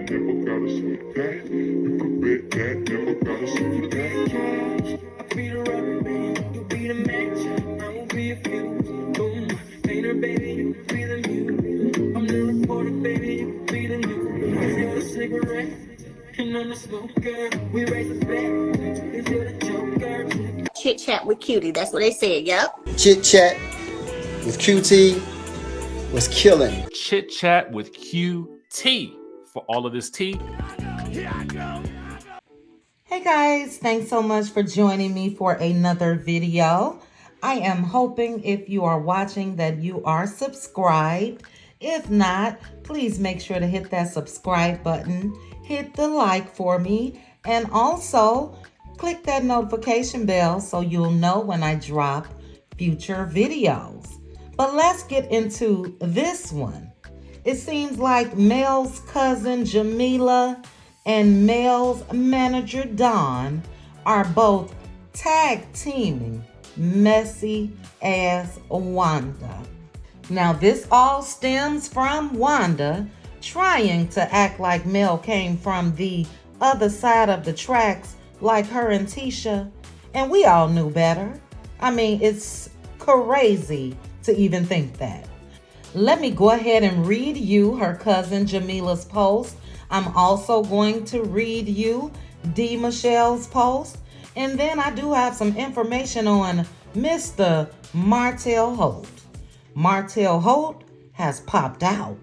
never gotta sweet that. You could bet that, never gotta sweet that. I be the rubber, baby, you be the match. I won't be a few. Boom, painter, baby, you can be the mute. I'm the reporter, baby, you can be the news. I got a cigarette, and I'm the smoker. We raise a bet, if you're the joker. Chit chat with cutie, that's what they said, yep. Chit chat with QT was killing. Chit chat with QT for all of this tea. Hey guys, thanks so much for joining me for another video. I am hoping if you are watching that you are subscribed. If not, please make sure to hit that subscribe button, hit the like for me, and also click that notification bell so you'll know when I drop future videos. But let's get into this one. It seems like Mel's cousin Jamila and Mel's manager Don are both tag teaming messy ass Wanda. Now this all stems from Wanda trying to act like Mel came from the other side of the tracks like her and Tisha, and we all knew better. I mean, it's crazy to even think that. Let me go ahead and read you her cousin Jamila's post. I'm also going to read you D. Michelle's post. And then I do have some information on Mr. Martell Holt. Martell Holt has popped out.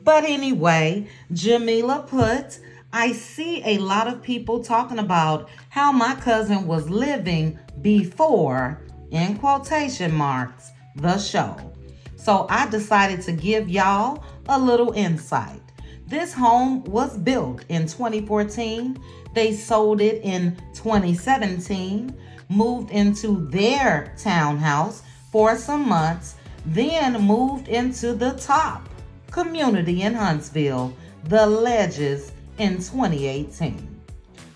But anyway, Jamila put, I see a lot of people talking about how my cousin was living before, in quotation marks, the show. So I decided to give y'all a little insight. This home was built in 2014. They sold it in 2017, moved into their townhouse for some months, then moved into the top community in Huntsville, the Ledges, in 2018.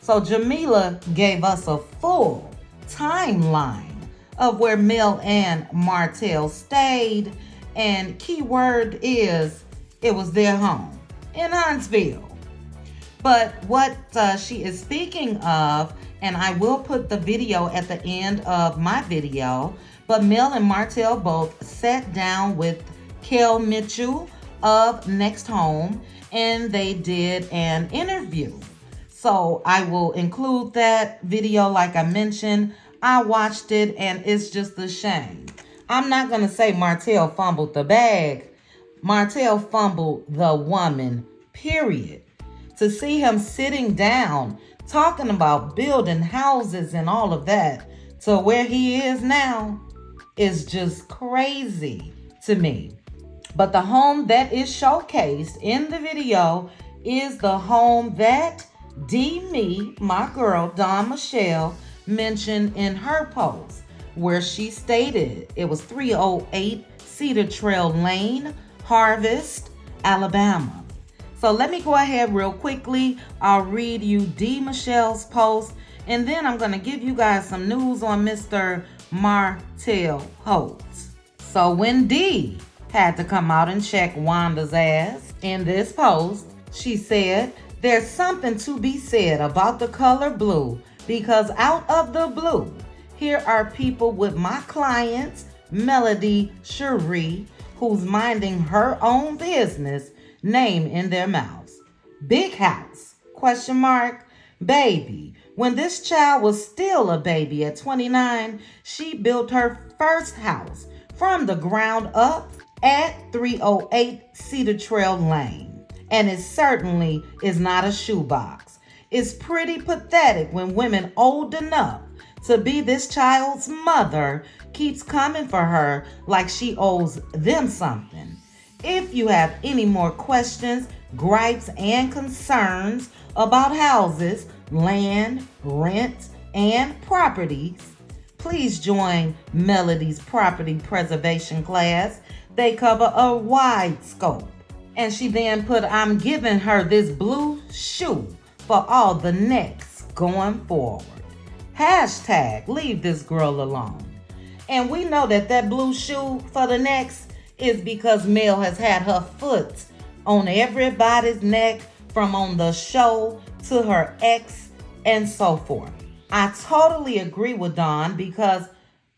So Jamila gave us a full timeline of where Mel and Martell stayed, and keyword is it was their home in Huntsville. But what she is speaking of, and I will put the video at the end of my video, but Mel and Martell both sat down with Kel Mitchell of Next Home, and they did an interview. So I will include that video like I mentioned. I watched it and it's just a shame. I'm not going to say Martell fumbled the bag. Martell fumbled the woman, period. To see him sitting down, talking about building houses and all of that to where he is now is just crazy to me. But the home that is showcased in the video is the home that D. my girl, Dawn Michelle, mentioned in her post, where she stated it was 308 Cedar Trail Lane, Harvest, Alabama. So let me go ahead real quickly. I'll read you D. Michelle's post, and then I'm going to give you guys some news on Mr. Martell Holt. So when D had to come out and check Wanda's ass in this post, she said, there's something to be said about the color blue, because out of the blue, here are people with my clients, Melody Shari, who's minding her own business, name in their mouths. Big house, question mark. Baby, when this child was still a baby at 29, she built her first house from the ground up at 308 Cedar Trail Lane. And it certainly is not a shoebox. It's pretty pathetic when women old enough to be this child's mother keeps coming for her like she owes them something. If you have any more questions, gripes, and concerns about houses, land, rent, and properties, please join Melody's property preservation class. They cover a wide scope. And she then put, I'm giving her this blue shoe for all the next going forward. Hashtag leave this girl alone. And we know that that blue shoe for the next is because Mel has had her foot on everybody's neck from on the show to her ex and so forth. I totally agree with Dawn, because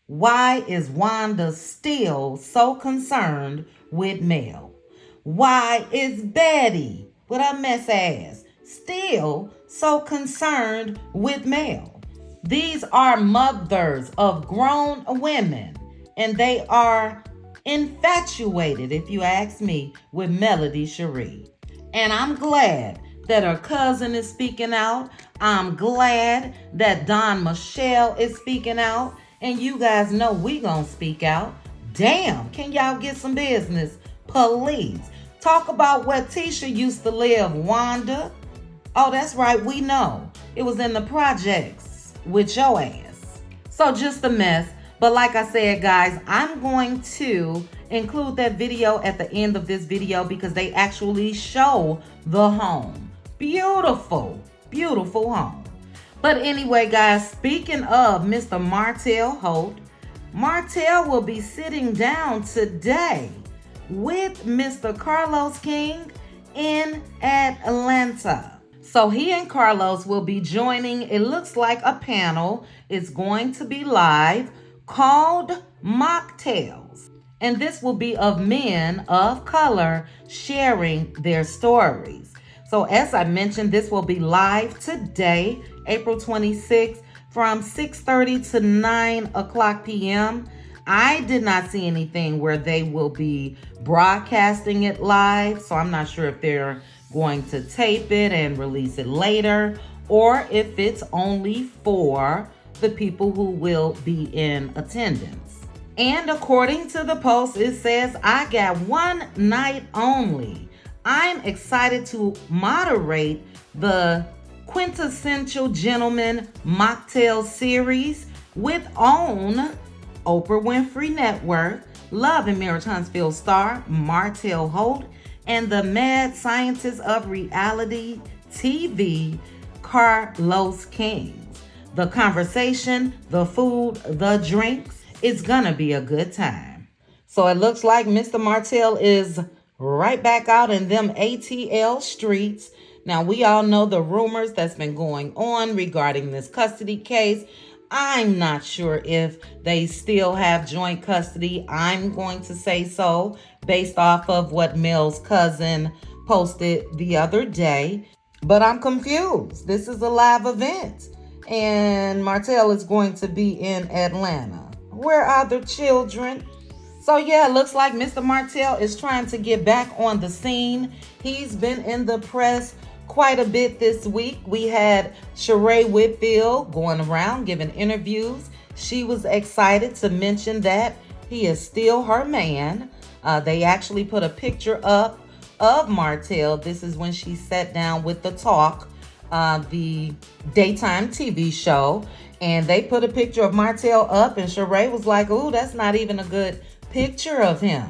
why is Wanda still so concerned with Mel? Why is Betty, with her mess ass, still so concerned with Mel? These are mothers of grown women, and they are infatuated, if you ask me, with Melody Shari. And I'm glad that her cousin is speaking out. I'm glad that Don Michelle is speaking out. And you guys know we gonna speak out. Damn, can y'all get some business? Please. Talk about where Tisha used to live, Wanda. Oh, that's right, we know. It was in the projects with your ass. So just a mess. But like I said, guys, I'm going to include that video at the end of this video because they actually show the home. Beautiful, beautiful home. But anyway, guys, speaking of Mr. Martell Holt, Martell will be sitting down today with Mr. Carlos King in Atlanta. So he and Carlos will be joining, it looks like a panel. It's going to be live, called Mocktails. And this will be of men of color sharing their stories. So as I mentioned, this will be live today, April 26th, from 6:30 to 9 o'clock p.m. I did not see anything where they will be broadcasting it live, so I'm not sure if they're going to tape it and release it later, or if it's only for the people who will be in attendance. And according to the post, it says, I got one night only. I'm excited to moderate the Quintessential Gentleman Mocktail series with OWN, Oprah Winfrey Network, Love and Marriage Huntsville star Martell Holt, and the mad scientist of reality TV, Carlos King. The conversation, the food, the drinks, it's gonna be a good time. So it looks like Mr. Martell is right back out in them ATL streets. Now, we all know the rumors that's been going on regarding this custody case. I'm not sure if they still have joint custody. I'm going to say so based off of what Mel's cousin posted the other day. But I'm confused. This is a live event. And Martell is going to be in Atlanta. Where are the children? So yeah, it looks like Mr. Martell is trying to get back on the scene. He's been in the press quite a bit this week. We had Shari Whitfield going around giving interviews. She was excited to mention that he is still her man. They actually put a picture up of Martell. This is when she sat down with The Talk, the daytime TV show, and they put a picture of Martell up, and Shari was like, ooh, that's not even a good picture of him.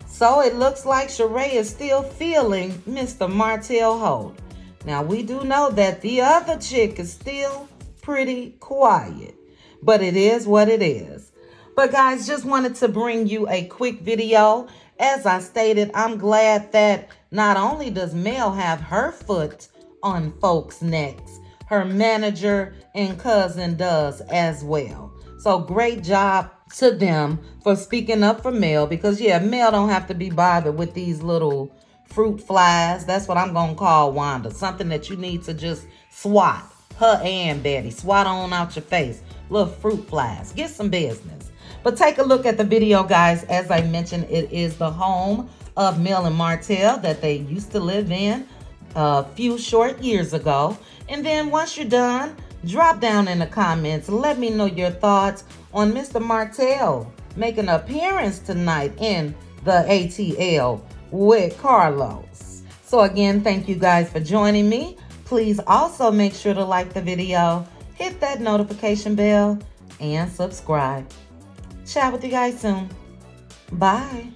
So it looks like Shari is still feeling Mr. Martell Holt. Now, we do know that the other chick is still pretty quiet, but it is what it is. But guys, just wanted to bring you a quick video. As I stated, I'm glad that not only does Mel have her foot on folks' necks, her manager and cousin does as well. So great job to them for speaking up for Mel, because yeah, Mel don't have to be bothered with these little fruit flies. That's what I'm gonna call Wanda. Something that you need to just swat. Her and Betty. Swat on out your face. Little fruit flies. Get some business. But take a look at the video, guys. As I mentioned, it is the home of Mel and Martell that they used to live in a few short years ago. And then once you're done, drop down in the comments. Let me know your thoughts on Mr. Martell making an appearance tonight in the ATL with Carlos. So again, thank you guys for joining me. Please also make sure to like the video, hit that notification bell, and subscribe. Chat with you guys soon. Bye.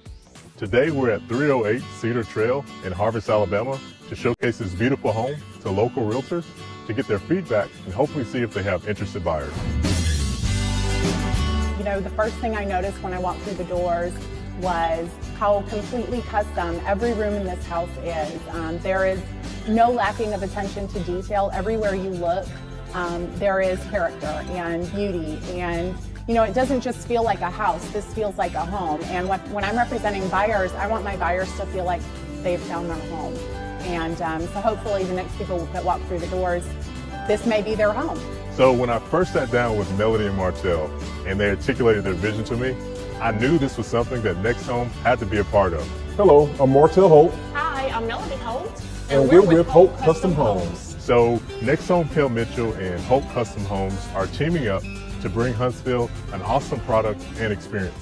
Today we're at 308 Cedar Trail in Harvest, Alabama to showcase this beautiful home to local realtors to get their feedback and hopefully see if they have interested buyers. You know, the first thing I noticed when I walked through the doors was how completely custom every room in this house is. There is no lacking of attention to detail. Everywhere you look, there is character and beauty, and you know, it doesn't just feel like a house. This feels like a home. And when I'm representing buyers, I want my buyers to feel like they've found their home. And so hopefully the next people that walk through the doors, this may be their home. So when I first sat down with Melody and Martell and they articulated their vision to me, I knew this was something that Next Home had to be a part of. Hello, I'm Martell Holt. Hi, I'm Melody Holt. And we're with Holt Custom Homes. So Next Home Kim Mitchell and Holt Custom Homes are teaming up to bring Huntsville an awesome product and experience.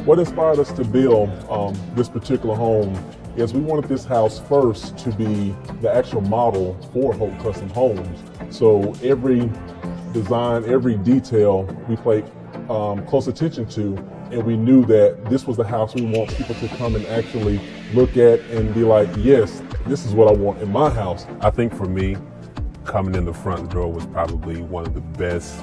What inspired us to build this particular home is we wanted this house first to be the actual model for Holt Custom Homes. So every design, every detail we paid close attention to, and we knew that this was the house we want people to come and actually look at and be like, yes, this is what I want in my house. I think for me, coming in the front door was probably one of the best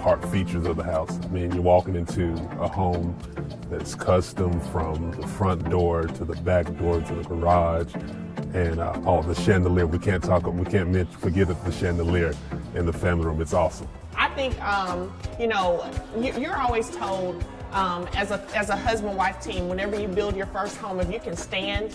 part features of the house. I mean, you're walking into a home that's custom from the front door to the back door to the garage, and the chandelier. We can't forget the chandelier in the family room. It's awesome. I think, you know, you're always told as a husband-wife team, whenever you build your first home, if you can stand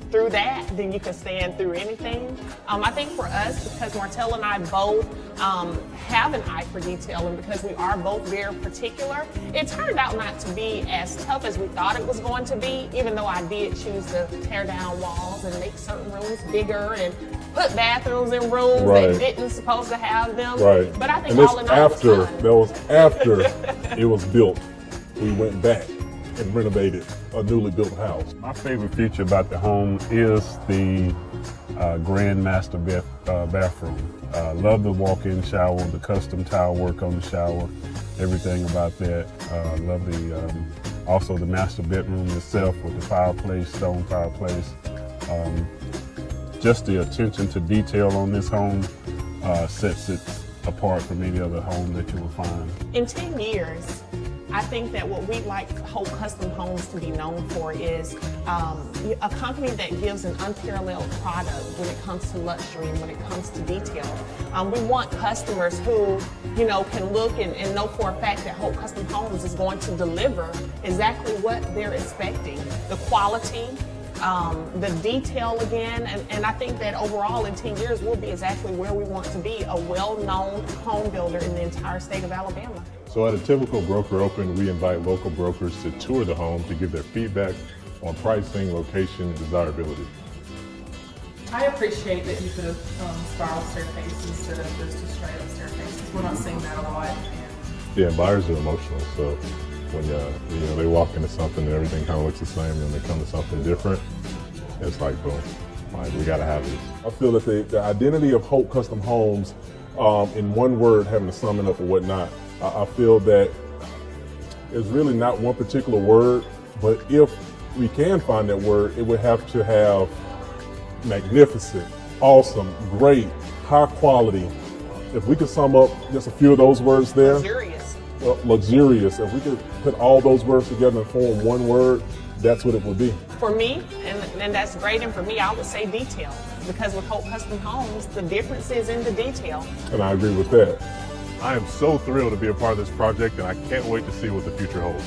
through that, then you can stand through anything. I think for us, because Martell and I both have an eye for detail, and because we are both very particular, it turned out not to be as tough as we thought it was going to be, even though I did choose to tear down walls and make certain rooms bigger and put bathrooms in rooms that didn't supposed to have them. Right. But I think and all in all, that was after it was built. We went back and renovated a newly built house. My favorite feature about the home is the grand master bathroom. Love the walk-in shower, the custom tile work on the shower, everything about that. Love also the master bedroom itself with the fireplace, stone fireplace. Just the attention to detail on this home sets it apart from any other home that you will find. in 10 years, I think that what we'd like Holt Custom Homes to be known for is a company that gives an unparalleled product when it comes to luxury and when it comes to detail. We want customers who, you know, can look and know for a fact that Holt Custom Homes is going to deliver exactly what they're expecting. The quality, the detail again, and I think that overall in 10 years we'll be exactly where we want to be, a well-known home builder in the entire state of Alabama. So at a typical broker open, we invite local brokers to tour the home to give their feedback on pricing, location, and desirability. I appreciate that you put a spiral staircase instead of just a straight up staircase. We're not seeing that a lot. Yeah, buyers are emotional, so when you know, they walk into something and everything kind of looks the same, and they come to something different, it's like, boom, like, we gotta have this. I feel that the identity of Holt Custom Homes, in one word, having to sum it up or whatnot, I feel that there's really not one particular word, but if we can find that word, it would have to have magnificent, awesome, great, high quality. If we could sum up just a few of those words there. Luxurious. Luxurious. If we could put all those words together and form one word, that's what it would be. For me, and that's great, and for me, I would say detail. Because with Holt Custom Homes, the difference is in the detail. And I agree with that. I am so thrilled to be a part of this project, and I can't wait to see what the future holds.